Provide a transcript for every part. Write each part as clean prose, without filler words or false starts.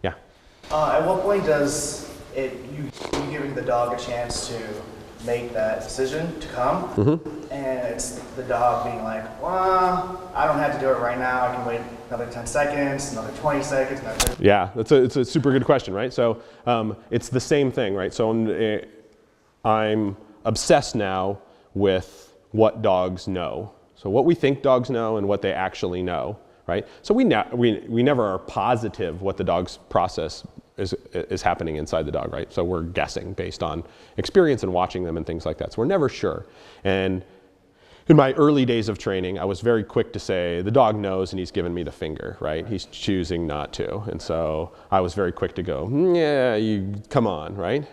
Yeah. At what point does you giving the dog a chance to make that decision to come, and it's the dog being like, well, I don't have to do it right now, I can wait another 10 seconds, another 20 seconds, another 30. Yeah, it's a super good question, right? So it's the same thing, right? So I'm obsessed now with what dogs know. So what we think dogs know and what they actually know, right? So we never are positive what the dog's process is happening inside the dog, right? So we're guessing based on experience and watching them and things like that. So we're never sure. And in my early days of training, I was very quick to say, the dog knows and he's given me the finger, right? He's choosing not to. And so I was very quick to go, yeah, you come on, right?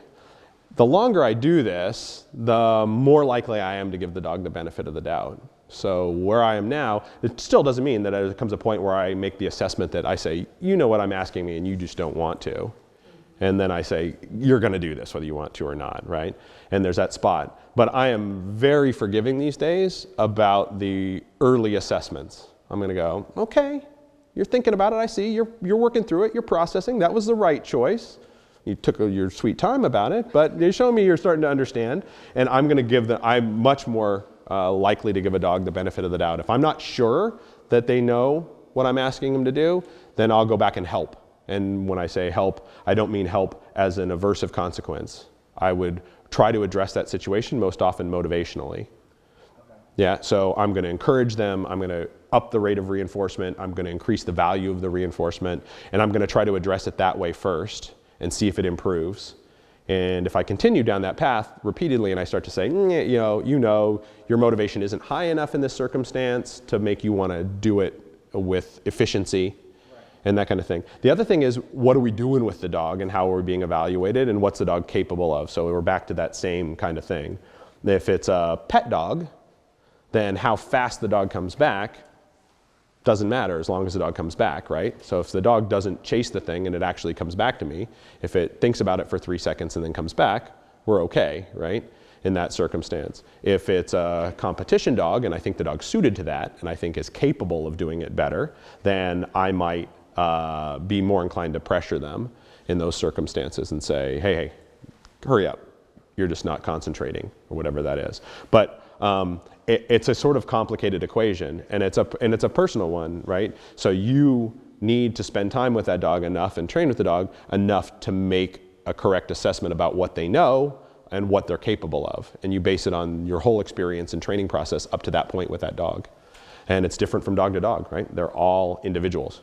The longer I do this, the more likely I am to give the dog the benefit of the doubt. So where I am now, it still doesn't mean that there comes a point where I make the assessment that I say, you know what I'm asking me and you just don't want to. And then I say, you're going to do this whether you want to or not, right? And there's that spot. But I am very forgiving these days about the early assessments. I'm going to go, okay, you're thinking about it, I see, you're working through it, you're processing, that was the right choice. You took your sweet time about it, but you're showing me you're starting to understand. And I'm going to I'm much more likely to give a dog the benefit of the doubt. If I'm not sure that they know what I'm asking them to do, then I'll go back and help. And when I say help, I don't mean help as an aversive consequence. I would try to address that situation most often motivationally. Okay. Yeah, so I'm going to encourage them, I'm going to up the rate of reinforcement, I'm going to increase the value of the reinforcement, and I'm going to try to address it that way first and see if it improves. And if I continue down that path repeatedly and I start to say, you know, your motivation isn't high enough in this circumstance to make you want to do it with efficiency, and that kind of thing. The other thing is, what are we doing with the dog and how are we being evaluated and what's the dog capable of? So we're back to that same kind of thing. If it's a pet dog, then how fast the dog comes back doesn't matter as long as the dog comes back, right? So if the dog doesn't chase the thing and it actually comes back to me, if it thinks about it for 3 seconds and then comes back, we're okay, right? In that circumstance. If it's a competition dog and I think the dog's suited to that and I think is capable of doing it better, then I might be more inclined to pressure them in those circumstances and say, hey, hurry up, you're just not concentrating, or whatever that is. But it's a sort of complicated equation, and it's a personal one, right? So you need to spend time with that dog enough and train with the dog enough to make a correct assessment about what they know and what they're capable of. And you base it on your whole experience and training process up to that point with that dog. And it's different from dog to dog, right? They're all individuals.